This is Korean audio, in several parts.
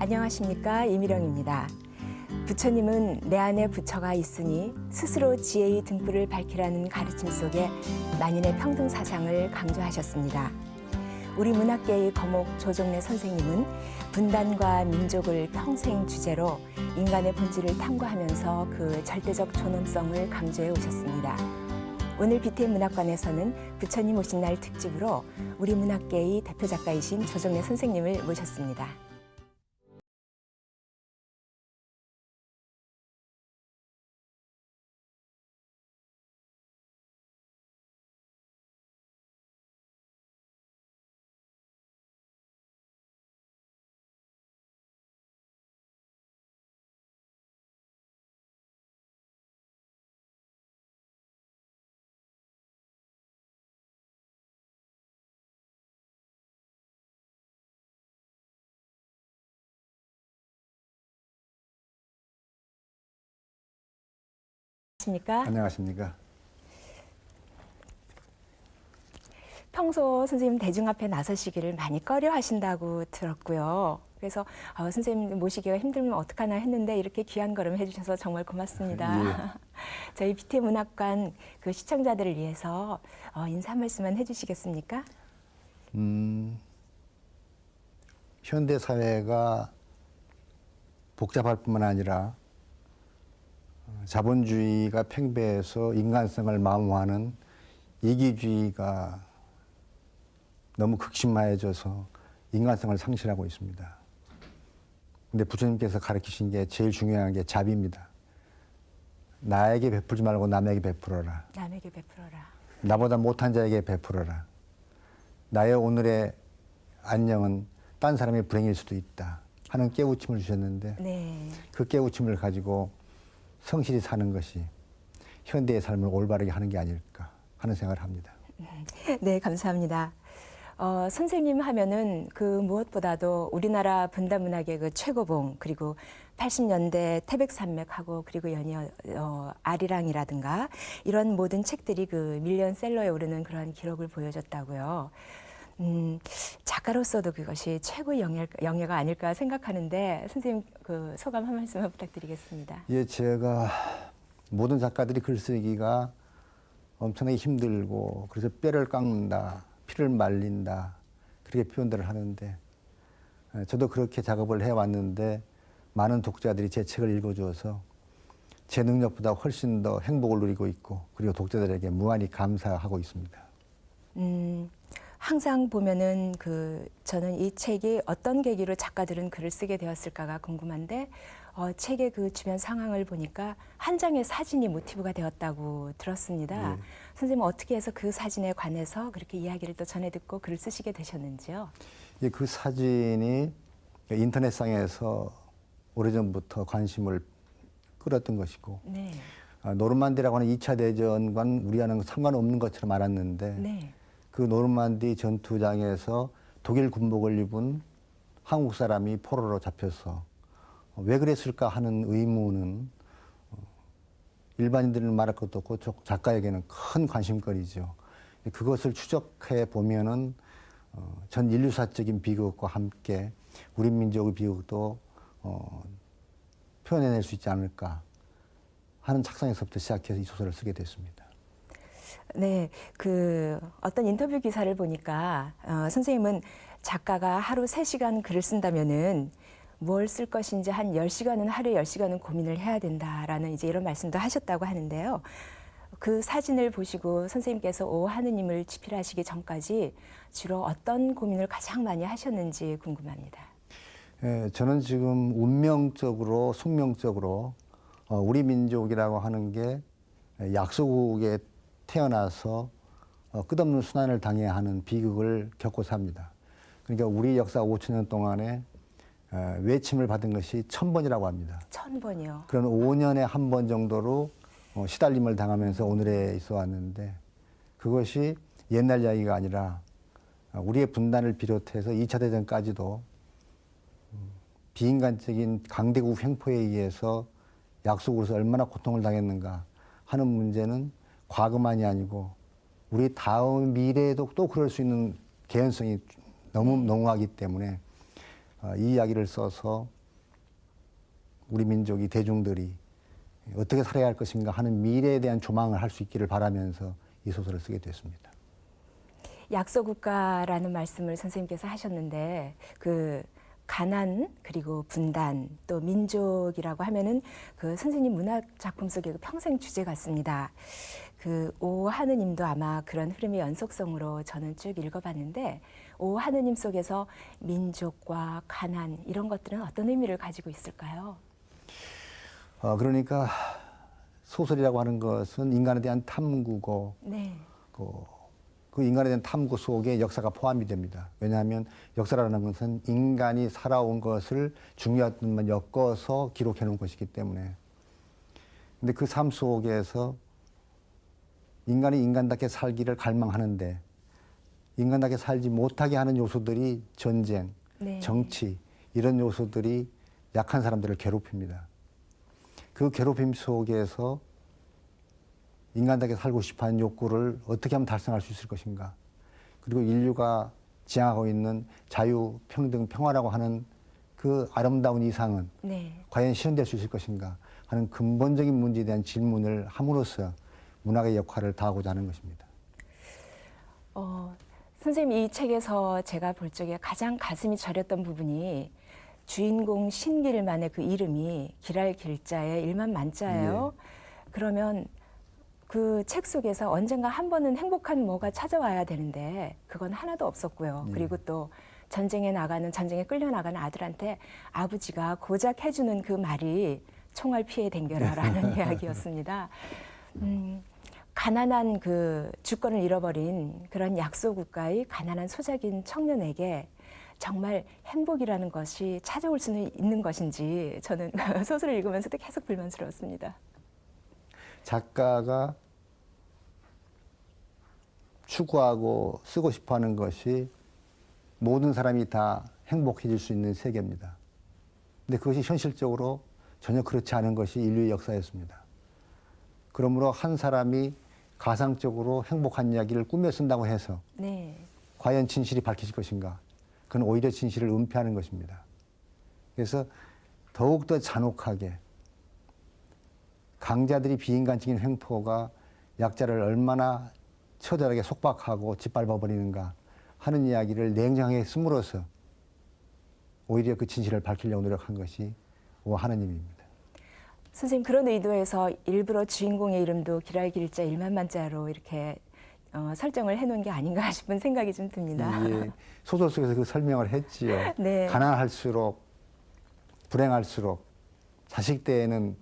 안녕하십니까, 이미령입니다. 부처님은 내 안에 부처가 있으니 스스로 지혜의 등불을 밝히라는 가르침 속에 만인의 평등 사상을 강조하셨습니다. 우리 문학계의 거목 조정래 선생님은 분단과 민족을 평생 주제로 인간의 본질을 탐구하면서 그 절대적 존엄성을 강조해 오셨습니다. 오늘 BTM 문학관에서는 부처님 오신 날 특집으로 우리 문학계의 대표 작가이신 조정래 선생님을 모셨습니다. 안녕하십니까. 평소 선생님 대중 앞에 나서시기를 많이 꺼려 하신다고 들었고요. 그래서 선생님 모시기가 힘들면 어떡하나 했는데 이렇게 귀한 걸음 해주셔서 정말 고맙습니다. 예. 저희 BTM 문학관 그 시청자들을 위해서 인사 한 말씀만 해주시겠습니까? 현대 사회가 복잡할 뿐만 아니라 자본주의가 팽배해서 인간성을 마모하는 이기주의가 너무 극심해져서 인간성을 상실하고 있습니다. 근데 부처님께서 가르치신 게 제일 중요한 게 자비입니다. 나에게 베풀지 말고 남에게 베풀어라. 남에게 베풀어라. 나보다 못한 자에게 베풀어라. 나의 오늘의 안녕은 딴 사람의 불행일 수도 있다 하는 깨우침을 주셨는데 네. 그 깨우침을 가지고 성실히 사는 것이 현대의 삶을 올바르게 하는 게 아닐까 하는 생각을 합니다. 네, 감사합니다. 선생님 하면은 그 무엇보다도 우리나라 분단 문학의 그 최고봉, 그리고 80년대 태백산맥하고 그리고 연이어 아리랑이라든가 이런 모든 책들이 그 밀리언셀러에 오르는 그런 기록을 보여줬다고요. 작가로서도 그것이 최고의 영예가 아닐까 생각하는데 선생님 그 소감 한 말씀만 부탁드리겠습니다. 예, 제가 모든 작가들이 글쓰기가 엄청나게 힘들고 그래서 뼈를 깎는다, 피를 말린다 그렇게 표현들을 하는데 저도 그렇게 작업을 해왔는데 많은 독자들이 제 책을 읽어주어서 제 능력보다 훨씬 더 행복을 누리고 있고 그리고 독자들에게 무한히 감사하고 있습니다. 항상 보면은 저는 이 책이 어떤 계기로 작가들은 글을 쓰게 되었을까가 궁금한데 책의 그 주변 상황을 보니까 한 장의 사진이 모티브가 되었다고 들었습니다. 네. 선생님은 어떻게 해서 그 사진에 관해서 그렇게 이야기를 또 전해 듣고 글을 쓰시게 되셨는지요? 예, 그 사진이 인터넷상에서 오래전부터 관심을 끌었던 것이고 네. 노르만디라고 하는 2차 대전과는 우리와는 상관없는 것처럼 알았는데 네. 그 노르만디 전투장에서 독일 군복을 입은 한국 사람이 포로로 잡혀서 왜 그랬을까 하는 의문은 일반인들은 말할 것도 없고 작가에게는 큰 관심거리죠. 그것을 추적해 보면은 전 인류사적인 비극과 함께 우리 민족의 비극도 표현해낼 수 있지 않을까 하는 착상에서부터 시작해서 이 소설을 쓰게 됐습니다. 네, 어떤 인터뷰 기사를 보니까 선생님은 작가가 하루 3시간 글을 쓴다면은 뭘 쓸 것인지 한 10시간은 하루에 10시간은 고민을 해야 된다라는 이제 이런 말씀도 하셨다고 하는데요. 그 사진을 보시고 선생님께서 오 하느님을 집필하시기 전까지 주로 어떤 고민을 가장 많이 하셨는지 궁금합니다. 예, 저는 지금 운명적으로 숙명적으로 우리 민족이라고 하는 게 약소국에 태어나서 끝없는 순환을 당해야 하는 비극을 겪고 삽니다. 그러니까 우리 역사 5,000년 동안에 외침을 받은 것이 1000번이라고 합니다. 1000번이요. 그런 5년에 한 번 정도로 시달림을 당하면서 오늘에 있어 왔는데 그것이 옛날 이야기가 아니라 우리의 분단을 비롯해서 2차 대전까지도 비인간적인 강대국 횡포에 의해서 약속으로서 얼마나 고통을 당했는가 하는 문제는 과거만이 아니고 우리 다음 미래에도 또 그럴 수 있는 개연성이 너무 농후하기 때문에 이 이야기를 써서 우리 민족이 대중들이 어떻게 살아야 할 것인가 하는 미래에 대한 조망을 할 수 있기를 바라면서 이 소설을 쓰게 됐습니다. 약소국가라는 말씀을 선생님께서 하셨는데 그 가난 그리고 분단 또 민족이라고 하면은 그 선생님 문학 작품 속의 그 평생 주제 같습니다. 그 오 하느님도 아마 그런 흐름의 연속성으로 저는 쭉 읽어봤는데 오 하느님 속에서 민족과 가난 이런 것들은 어떤 의미를 가지고 있을까요? 그러니까 소설이라고 하는 것은 인간에 대한 탐구고 네. 그 인간에 대한 탐구 속에 역사가 포함이 됩니다. 왜냐하면 역사라는 것은 인간이 살아온 것을 중요한 것만 엮어서 기록해 놓은 것이기 때문에. 근데 그 삶 속에서 인간이 인간답게 살기를 갈망하는데 인간답게 살지 못하게 하는 요소들이 전쟁, 네. 정치 이런 요소들이 약한 사람들을 괴롭힙니다. 그 괴롭힘 속에서 인간답게 살고 싶어하는 욕구를 어떻게 하면 달성할 수 있을 것인가. 그리고 인류가 지향하고 있는 자유, 평등, 평화라고 하는 그 아름다운 이상은 네. 과연 실현될 수 있을 것인가 하는 근본적인 문제에 대한 질문을 함으로써 문학의 역할을 다하고자 하는 것입니다. 선생님 이 책에서 제가 볼 적에 가장 가슴이 저렸던 부분이 주인공 신길만의 그 이름이 길할 길자에 일만 만자예요. 그러면 그 책 속에서 언젠가 한 번은 행복한 뭐가 찾아와야 되는데 그건 하나도 없었고요. 그리고 또 전쟁에 끌려나가는 아들한테 아버지가 고작 해주는 그 말이 총알 피해 댕겨라라는 이야기였습니다. 가난한 그 주권을 잃어버린 그런 약소국가의 가난한 소작인 청년에게 정말 행복이라는 것이 찾아올 수는 있는 것인지 저는 소설을 읽으면서도 계속 불만스러웠습니다. 작가가 추구하고 쓰고 싶어하는 것이 모든 사람이 다 행복해질 수 있는 세계입니다. 근데 그것이 현실적으로 전혀 그렇지 않은 것이 인류의 역사였습니다. 그러므로 한 사람이 가상적으로 행복한 이야기를 꾸며 쓴다고 해서 네. 과연 진실이 밝혀질 것인가? 그건 오히려 진실을 은폐하는 것입니다. 그래서 더욱더 잔혹하게 강자들이 비인간적인 횡포가 약자를 얼마나 처절하게 속박하고 짓밟아버리는가 하는 이야기를 냉정하게 씀으로써 오히려 그 진실을 밝히려고 노력한 것이 오 하느님입니다. 선생님 그런 의도에서 일부러 주인공의 이름도 길할 길자 일만만자로 이렇게 설정을 해놓은 게 아닌가 싶은 생각이 좀 듭니다. 예, 소설 속에서 그 설명을 했지요. 네. 가난할수록 불행할수록 자식 때에는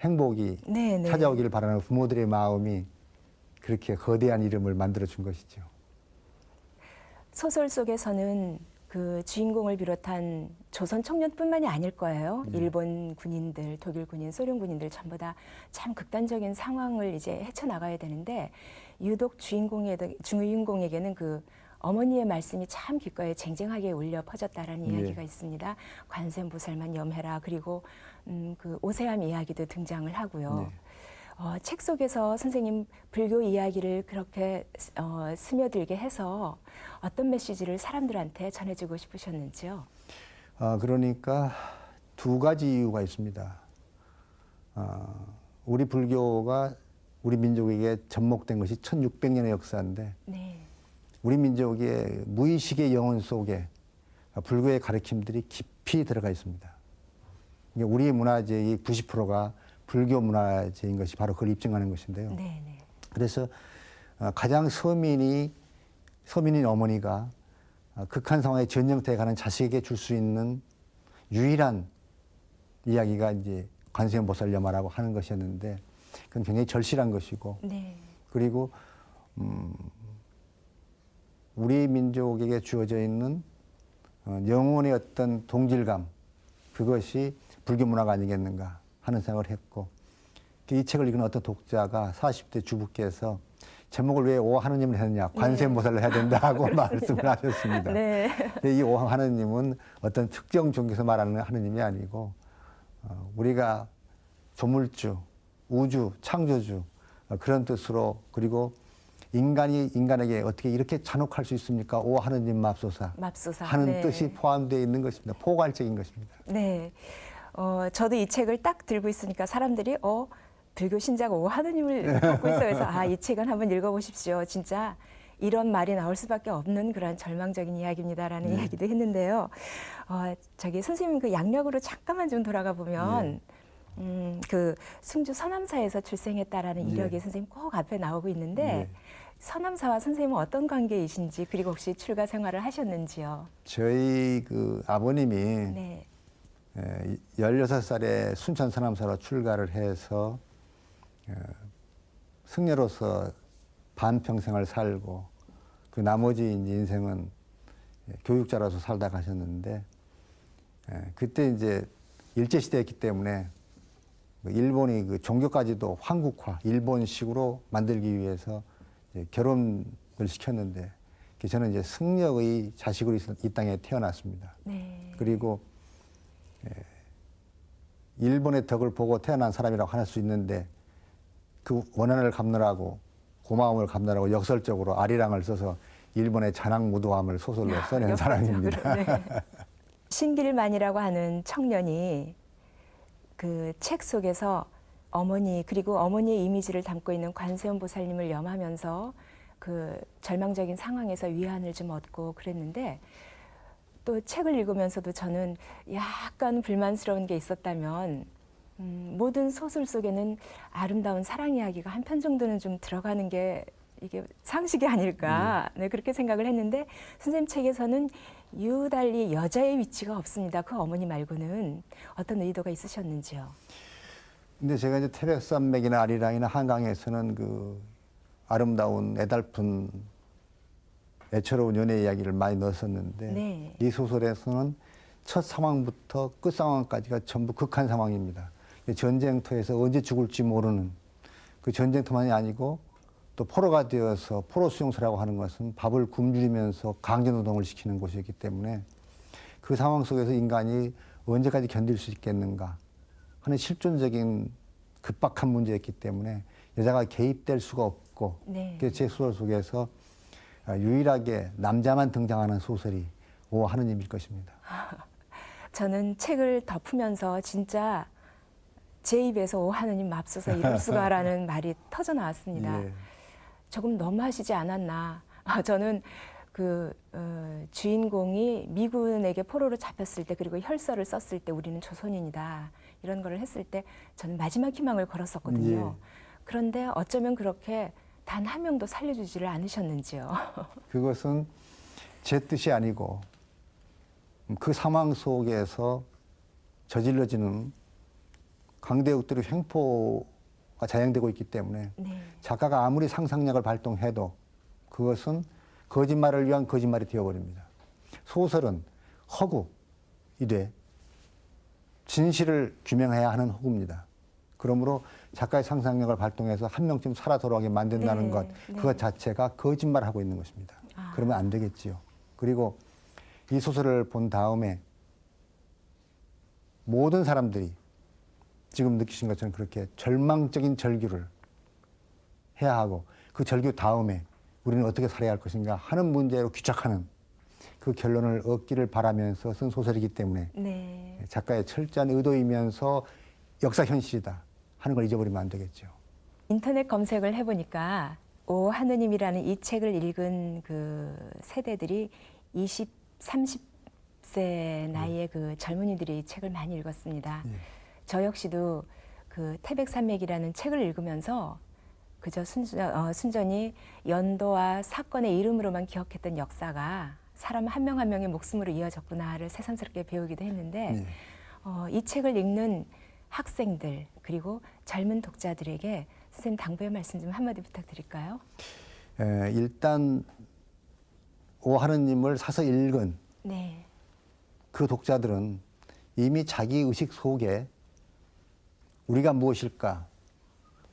행복이 네, 네. 찾아오기를 바라는 부모들의 마음이 그렇게 거대한 이름을 만들어준 것이죠. 소설 속에서는 그 주인공을 비롯한 조선 청년뿐만이 아닐 거예요. 일본 군인들, 독일 군인, 소련 군인들 전부 다 참 극단적인 상황을 이제 헤쳐나가야 되는데 유독 주인공에게는 그 어머니의 말씀이 참 귓가에 쟁쟁하게 울려 퍼졌다라는 이야기가 있습니다. 관세음보살만 염해라. 그리고 그 오세암 이야기도 등장을 하고요. 책 속에서 선생님 불교 이야기를 그렇게 스며들게 해서 어떤 메시지를 사람들한테 전해주고 싶으셨는지요? 그러니까 두 가지 이유가 있습니다. 우리 불교가 우리 민족에게 접목된 것이 1600년의 역사인데 네. 우리 민족의 무의식의 영혼 속에 불교의 가르침들이 깊이 들어가 있습니다. 우리 문화재의 90%가 불교 문화재인 것이 바로 그걸 입증하는 것인데요. 네, 네. 그래서 가장 서민인 어머니가 극한 상황에 전쟁터에 가는 자식에게 줄 수 있는 유일한 이야기가 이제 관세음보살염화라고 하는 것이었는데 그건 굉장히 절실한 것이고 네. 그리고 우리 민족에게 주어져 있는 영혼의 어떤 동질감 그것이 불교 문화가 아니겠는가 하는 생각을 했고 이 책을 읽은 어떤 독자가 40대 주부께서 제목을 왜 오 하느님을 했느냐 관세음보살을 해야 된다고 말씀을 하셨습니다. 네. 이 오 하느님은 어떤 특정 종교에서 말하는 하느님이 아니고 우리가 조물주, 우주, 창조주 그런 뜻으로 그리고 인간이 인간에게 어떻게 이렇게 잔혹할 수 있습니까? 오 하느님 맙소사 맙소사. 하는 네. 뜻이 포함되어 있는 것입니다. 포괄적인 것입니다. 네. 저도 이 책을 딱 들고 있으니까 사람들이 불교 신자가 오 하느님을 갖고 있어 그래서 이 책은 한번 읽어보십시오. 진짜 이런 말이 나올 수밖에 없는 그런 절망적인 이야기입니다라는 이야기도 했는데요. 저기 선생님 그 양력으로 잠깐만 좀 돌아가 보면 그 승주 서남사에서 출생했다라는 이력이 선생님 꼭 앞에 나오고 있는데 서남사와 선생님은 어떤 관계이신지 그리고 혹시 출가 생활을 하셨는지요? 저희 그 아버님이 네. 16살에 순천 서남사로 출가를 해서 승려로서 반평생을 살고 그 나머지 이제 인생은 교육자로서 살다 가셨는데 그때 이제 일제시대였기 때문에 일본이 그 종교까지도 한국화, 일본식으로 만들기 위해서 이제 결혼을 시켰는데 저는 이제 승려의 자식으로 이 땅에 태어났습니다. 네. 그리고 일본의 덕을 보고 태어난 사람이라고 할 수 있는데 그 원한을 갚느라고 고마움을 갚느라고 역설적으로 아리랑을 써서 일본의 잔악무도함을 소설로 써낸 사람입니다. 네. 신길만이라고 하는 청년이 그 책 속에서 어머니 그리고 어머니의 이미지를 담고 있는 관세음 보살님을 염하면서 그 절망적인 상황에서 위안을 좀 얻고 그랬는데 또 책을 읽으면서도 저는 약간 불만스러운 게 있었다면 모든 소설 속에는 아름다운 사랑 이야기가 한 편 정도는 좀 들어가는 게 이게 상식이 아닐까 네, 그렇게 생각을 했는데 선생님 책에서는 유달리 여자의 위치가 없습니다. 그 어머니 말고는 어떤 의도가 있으셨는지요? 근데 제가 이제 태백산맥이나 아리랑이나 한강에서는 그 아름다운 애달픈 애처로운 연애 이야기를 많이 넣었었는데 네. 이 소설에서는 첫 상황부터 끝 상황까지가 전부 극한 상황입니다. 전쟁터에서 언제 죽을지 모르는 그 전쟁터만이 아니고 또 포로가 되어서 포로 수용소라고 하는 것은 밥을 굶주리면서 강제노동을 시키는 곳이었기 때문에 그 상황 속에서 인간이 언제까지 견딜 수 있겠는가 하는 실존적인 급박한 문제였기 때문에 여자가 개입될 수가 없고 네. 제 소설 속에서 유일하게 남자만 등장하는 소설이 오 하느님일 것입니다. 저는 책을 덮으면서 진짜 제 입에서 오 하느님 맙소사 이럴 수가라는 말이 터져 나왔습니다. 예. 조금 너무하시지 않았나. 저는 그 주인공이 미군에게 포로로 잡혔을 때 그리고 혈서를 썼을 때 우리는 조선인이다 이런 거를 했을 때 저는 마지막 희망을 걸었었거든요. 그런데 어쩌면 그렇게 단 한 명도 살려주지를 않으셨는지요. 그것은 제 뜻이 아니고 그 상황 속에서 저질러지는 강대국들의 횡포가 자행되고 있기 때문에 네. 작가가 아무리 상상력을 발동해도 그것은 거짓말을 위한 거짓말이 되어버립니다. 소설은 허구이되 진실을 규명해야 하는 허구입니다. 그러므로 작가의 상상력을 발동해서 한 명쯤 살아 돌아오게 만든다는 네, 것, 네. 그것 자체가 거짓말하고 있는 것입니다. 그러면 안 되겠지요. 그리고 이 소설을 본 다음에 모든 사람들이 지금 느끼신 것처럼 그렇게 절망적인 절규를 해야 하고 그 절규 다음에 우리는 어떻게 살아야 할 것인가 하는 문제로 귀착하는 그 결론을 얻기를 바라면서 쓴 소설이기 때문에 네. 작가의 철저한 의도이면서 역사 현실이다 하는 걸 잊어버리면 안 되겠죠. 인터넷 검색을 해보니까 오 하느님이라는 이 책을 읽은 그 세대들이 20, 30세 나이의 그 젊은이들이 이 책을 많이 읽었습니다. 저 역시도 그 태백산맥이라는 책을 읽으면서 그저 순전히 연도와 사건의 이름으로만 기억했던 역사가 사람 한 명 한 명의 목숨으로 이어졌구나를 새삼스럽게 배우기도 했는데 이 책을 읽는 학생들 그리고 젊은 독자들에게 선생님 당부의 말씀 좀 한마디 부탁드릴까요? 일단 오 하느님을 사서 읽은 네. 그 독자들은 이미 자기 의식 속에 우리가 무엇일까,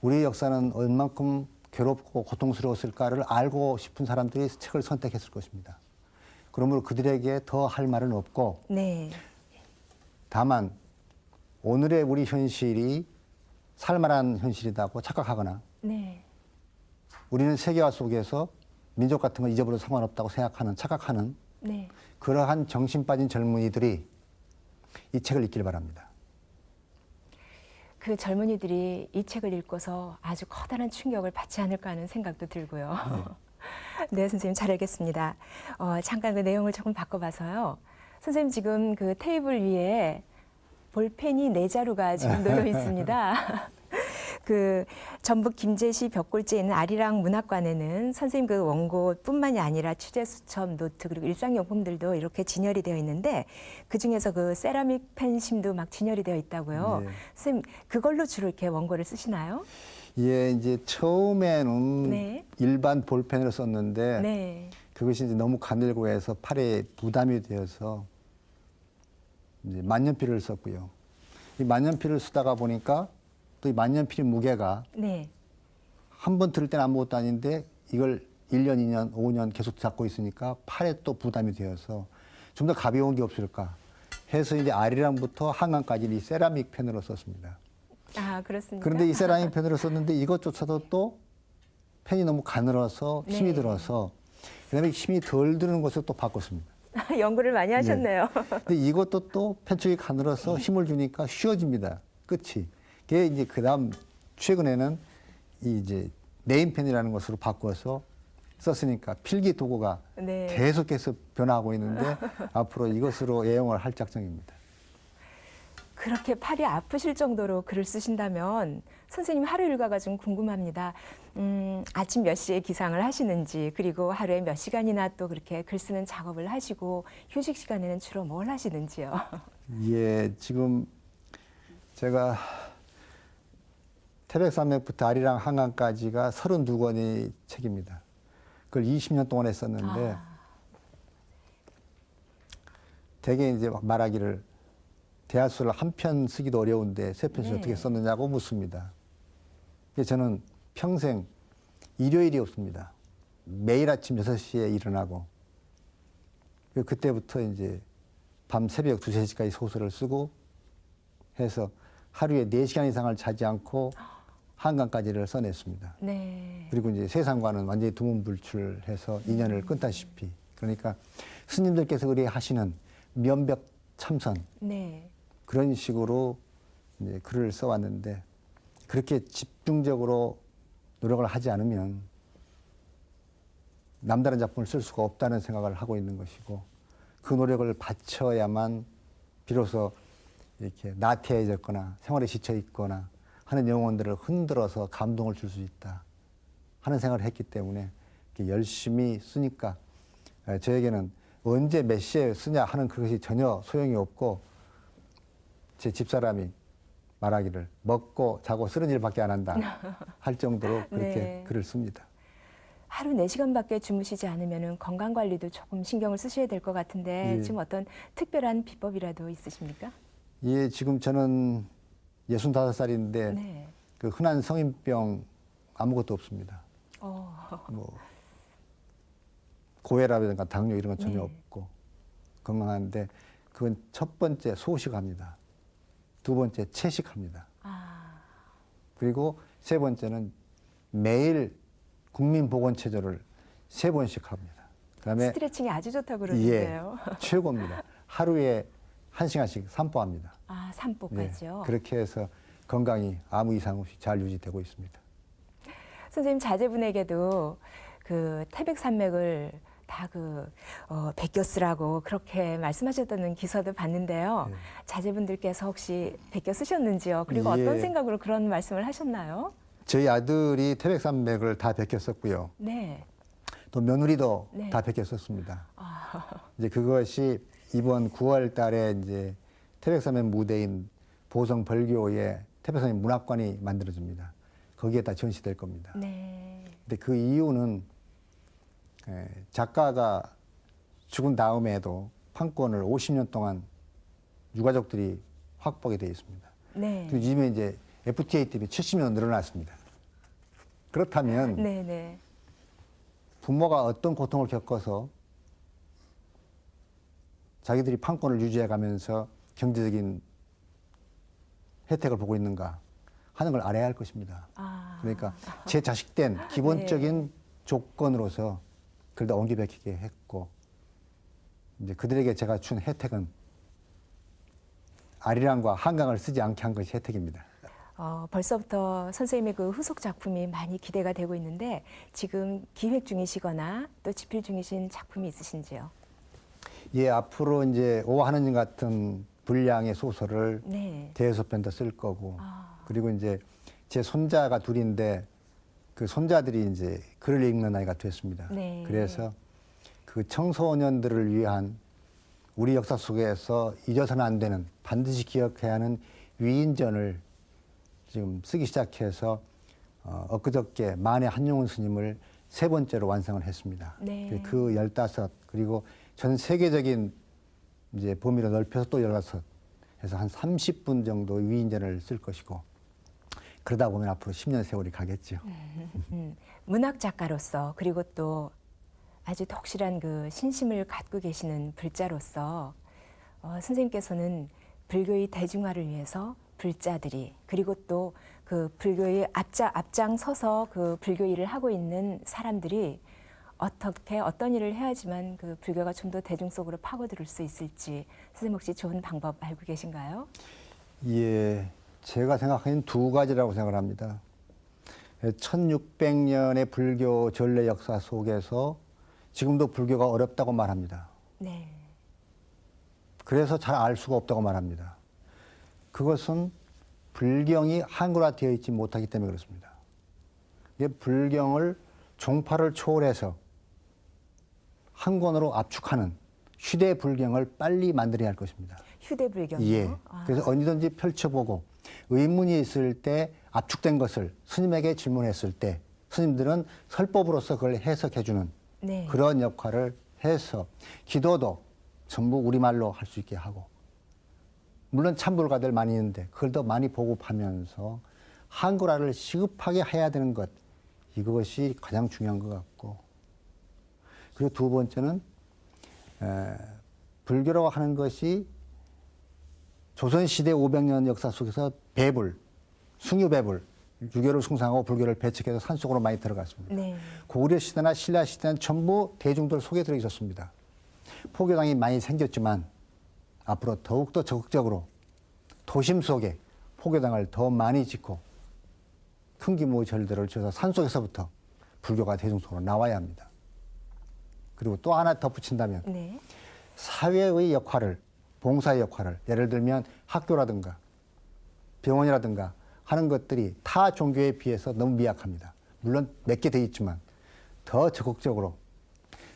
우리의 역사는 얼만큼 괴롭고 고통스러웠을까를 알고 싶은 사람들이 책을 선택했을 것입니다. 그러므로 그들에게 더 할 말은 없고 네. 다만 오늘의 우리 현실이 살만한 현실이라고 착각하거나 네. 우리는 세계화 속에서 민족 같은 거 잊어버려도 상관없다고 생각하는, 착각하는 네. 그러한 정신 빠진 젊은이들이 이 책을 읽기를 바랍니다. 그 젊은이들이 이 책을 읽고서 아주 커다란 충격을 받지 않을까 하는 생각도 들고요. 네, 선생님 잘 알겠습니다. 잠깐 그 내용을 조금 바꿔봐서요. 선생님 지금 그 테이블 위에 볼펜이 4자루가 지금 놓여 있습니다. 그 전북 김제시 벽골지에 있는 아리랑 문학관에는 선생님 그 원고뿐만이 아니라 취재 수첩, 노트 그리고 일상용품들도 이렇게 진열이 되어 있는데 그 중에서 그 세라믹 펜심도 막 진열이 되어 있다고요. 네. 선생님 그걸로 주로 이렇게 원고를 쓰시나요? 예, 이제 처음에는 네. 일반 볼펜으로 썼는데 네. 그것이 이제 너무 가늘고 해서 팔에 부담이 되어서 이제 만년필을 썼고요. 이 만년필을 쓰다가 보니까 또 이 만년필의 무게가 네. 한 번 들을 때는 아무것도 아닌데 이걸 1년, 2년, 5년 계속 잡고 있으니까 팔에 또 부담이 되어서 좀 더 가벼운 게 없을까 해서 이제 아리랑부터 한강까지 이 세라믹 펜으로 썼습니다. 아, 그렇습니까? 그런데 이 세라믹 펜으로 썼는데 이것조차도 또 펜이 너무 가늘어서 힘이 네. 들어서 그다음에 힘이 덜 드는 것을 또 바꿨습니다. 연구를 많이 하셨네요. 근데 이것도 또 펜쪽이 가늘어서 힘을 주니까 쉬워집니다. 끝이. 그게 이제 그다음 최근에는 이 이제 네임펜이라는 것으로 바꿔서 썼으니까 필기 도구가 네. 계속해서 변화하고 있는데 앞으로 이것으로 애용을 할 작정입니다. 그렇게 팔이 아프실 정도로 글을 쓰신다면 선생님 하루 일과가 좀 궁금합니다. 아침 몇 시에 기상을 하시는지 그리고 하루에 몇 시간이나 또 그렇게 글 쓰는 작업을 하시고 휴식 시간에는 주로 뭘 하시는지요? 예, 지금 제가 태백산맥부터 아리랑 한강까지가 32권의 책입니다. 그걸 20년 동안 했었는데 되게 이제 말하기를 대하수를 한 편 쓰기도 어려운데 3편씩 네. 어떻게 썼느냐고 묻습니다. 그래서 저는 평생 일요일이 없습니다. 매일 아침 6시에 일어나고 그때부터 이제 밤 새벽 2, 3시까지 소설을 쓰고 해서 하루에 4시간 이상을 자지 않고 한강까지를 써냈습니다. 네. 그리고 이제 세상과는 완전히 두문불출해서 인연을 끊다시피 그러니까 스님들께서 그리 하시는 면벽 참선 네. 그런 식으로 이제 글을 써왔는데 그렇게 집중적으로 노력을 하지 않으면 남다른 작품을 쓸 수가 없다는 생각을 하고 있는 것이고 그 노력을 바쳐야만 비로소 이렇게 나태해졌거나 생활에 지쳐 있거나 하는 영혼들을 흔들어서 감동을 줄 수 있다 하는 생각을 했기 때문에 이렇게 열심히 쓰니까 저에게는 언제 몇 시에 쓰냐 하는 그것이 전혀 소용이 없고 제 집사람이 말하기를 먹고 자고 쓰는 일밖에 안 한다 할 정도로 그렇게 네. 글을 씁니다. 하루 4시간밖에 주무시지 않으면 건강 관리도 조금 신경을 쓰셔야 될 것 같은데 예. 지금 어떤 특별한 비법이라도 있으십니까? 예, 지금 저는 65살인데 네. 그 흔한 성인병 아무것도 없습니다. 뭐 고혈압이라든가 당뇨 이런 건 전혀 네. 없고 건강한데 그건 첫 번째 소식합니다. 두 번째 채식합니다. 그리고 세 번째는 매일 국민보건체조를 3번씩 합니다. 그다음에 스트레칭이 아주 좋다고 예, 그러는데요. 최고입니다. 하루에 1시간씩 산보합니다. 아, 예, 산보까지요. 그렇게 해서 건강이 아무 이상 없이 잘 유지되고 있습니다. 선생님 자제분에게도 그 태백산맥을 다 베껴 쓰라고 그렇게 말씀하셨다는 기사도 봤는데요. 네. 자제분들께서 혹시 베껴 쓰셨는지요? 그리고 예. 어떤 생각으로 그런 말씀을 하셨나요? 저희 아들이 태백산맥을 다 베꼈었고요. 네. 또 며느리도 네. 다 베꼈었습니다. 이제 그것이 이번 9월 달에 이제 태백산맥 무대인 보성 벌교에 태백산맥 문학관이 만들어집니다. 거기에다 전시될 겁니다. 네. 근데 그 이유는 작가가 죽은 다음에도 판권을 50년 동안 유가족들이 확보하게 되어 있습니다. 네. 그리고 요즘에 이제 FTA 때문에 70년 늘어났습니다. 그렇다면 네, 네. 부모가 어떤 고통을 겪어서 자기들이 판권을 유지해 가면서 경제적인 혜택을 보고 있는가 하는 걸 알아야 할 것입니다. 아. 그러니까 제 자식된 기본적인 조건으로서 그래도 옹기 베끼게 했고 이제 그들에게 제가 준 혜택은 아리랑과 한강을 쓰지 않게 한 것이 혜택입니다. 벌써부터 선생님의 그 후속 작품이 많이 기대가 되고 있는데 지금 기획 중이시거나 또 집필 중이신 작품이 있으신지요? 예, 앞으로 이제 오 하느님 같은 분량의 소설을 네. 대여섯 편 더 쓸 거고 아. 그리고 이제 제 손자가 둘인데 그 손자들이 이제 글을 읽는 나이가 됐습니다. 네. 그래서 그 청소년들을 위한 우리 역사 속에서 잊어서는 안 되는 반드시 기억해야 하는 위인전을 지금 쓰기 시작해서 엊그저께 만해 한용운 스님을 3번째로 완성을 했습니다. 네. 그 15 그리고 전 세계적인 이제 범위로 넓혀서 또 16 해서 한 30분 정도 위인전을 쓸 것이고 그러다 보면 앞으로 10년 세월이 가겠죠. 문학 작가로서 그리고 또 아주 독실한 그 신심을 갖고 계시는 불자로서 선생님께서는 불교의 대중화를 위해서 불자들이 그리고 또 그 불교의 앞장서서 그 불교 일을 하고 있는 사람들이 어떻게 어떤 일을 해야지만 그 불교가 좀 더 대중 속으로 파고들 수 있을지 선생님 혹시 좋은 방법 알고 계신가요? 예, 제가 생각하는 2가지라고 생각을 합니다. 1600년의 불교 전래 역사 속에서 지금도 불교가 어렵다고 말합니다. 네. 그래서 잘 알 수가 없다고 말합니다. 그것은 불경이 한글화되어 있지 못하기 때문에 그렇습니다. 이게 불경을 종파를 초월해서 한 권으로 압축하는 휴대 불경을 빨리 만들어야 할 것입니다. 휴대 불경이요? 예. 그래서 어디든지 펼쳐보고 의문이 있을 때 압축된 것을 스님에게 질문했을 때 스님들은 설법으로서 그걸 해석해주는 네. 그런 역할을 해서 기도도 전부 우리말로 할 수 있게 하고 물론 참불가들 많이 있는데 그걸 더 많이 보급하면서 한글화를 시급하게 해야 되는 것 이것이 가장 중요한 것 같고 그리고 2번째는 불교라고 하는 것이 조선시대 500년 역사 속에서 배불, 숭유배불, 유교를 숭상하고 불교를 배척해서 산속으로 많이 들어갔습니다. 네. 고구려 시대나 신라 시대는 전부 대중들 속에 들어 있었습니다. 포교당이 많이 생겼지만 앞으로 더욱더 적극적으로 도심 속에 포교당을 더 많이 짓고 큰 규모의 절들을 지어서 산속에서부터 불교가 대중속으로 나와야 합니다. 그리고 또 하나 덧붙인다면 네. 사회의 역할을 봉사의 역할을 예를 들면 학교라든가 병원이라든가 하는 것들이 타 종교에 비해서 너무 미약합니다. 물론 몇 개 돼 있지만 더 적극적으로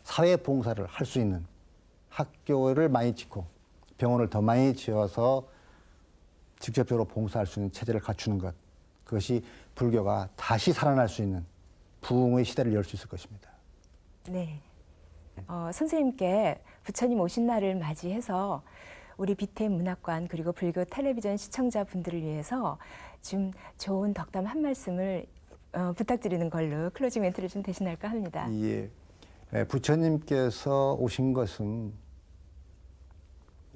사회 봉사를 할 수 있는 학교를 많이 짓고 병원을 더 많이 지어서 직접적으로 봉사할 수 있는 체제를 갖추는 것 그것이 불교가 다시 살아날 수 있는 부흥의 시대를 열 수 있을 것입니다. 네. 선생님께 부처님 오신 날을 맞이해서 우리 BTM 문학관 그리고 불교 텔레비전 시청자분들을 위해서 좀 좋은 덕담 한 말씀을 부탁드리는 걸로 클로징 멘트를 좀 대신할까 합니다. 예. 부처님께서 오신 것은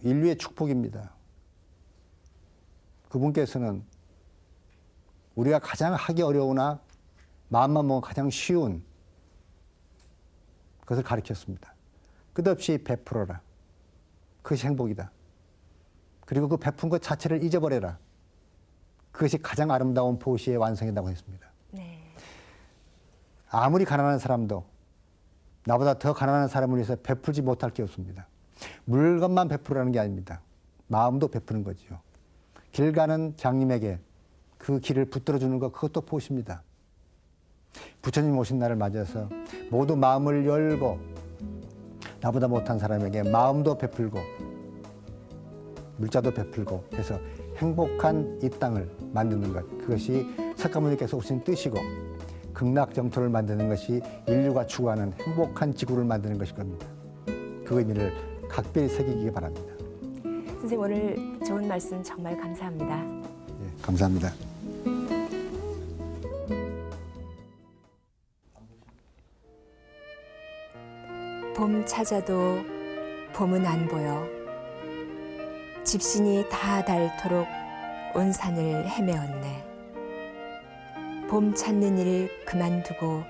인류의 축복입니다. 그분께서는 우리가 가장 하기 어려우나 마음만 먹으면 가장 쉬운 것을 가르쳤습니다. 끝없이 베풀어라. 그것이 행복이다. 그리고 그 베푼 것 자체를 잊어버려라. 그것이 가장 아름다운 보시의 완성이라고 했습니다. 네. 아무리 가난한 사람도 나보다 더 가난한 사람을 위해서 베풀지 못할 게 없습니다. 물건만 베풀으라는 게 아닙니다. 마음도 베푸는 거죠. 길 가는 장님에게 그 길을 붙들어 주는 것 그것도 보십니다. 부처님 오신 날을 맞아서 모두 마음을 열고 나보다 못한 사람에게 마음도 베풀고 물자도 베풀고 해서 행복한 이 땅을 만드는 것 그것이 석가모니께서 오신 뜻이고 극락정토를 만드는 것이 인류가 추구하는 행복한 지구를 만드는 것일 겁니다. 그 의미를 각별히 새기기 바랍니다. 선생님 오늘 좋은 말씀 정말 감사합니다. 예, 감사합니다. 봄 찾아도 봄은 안 보여 집신이 다 닳도록 온 산을 헤매었네. 봄 찾는 일 그만두고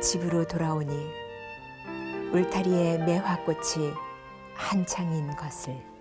집으로 돌아오니 울타리에 매화꽃이 한창인 것을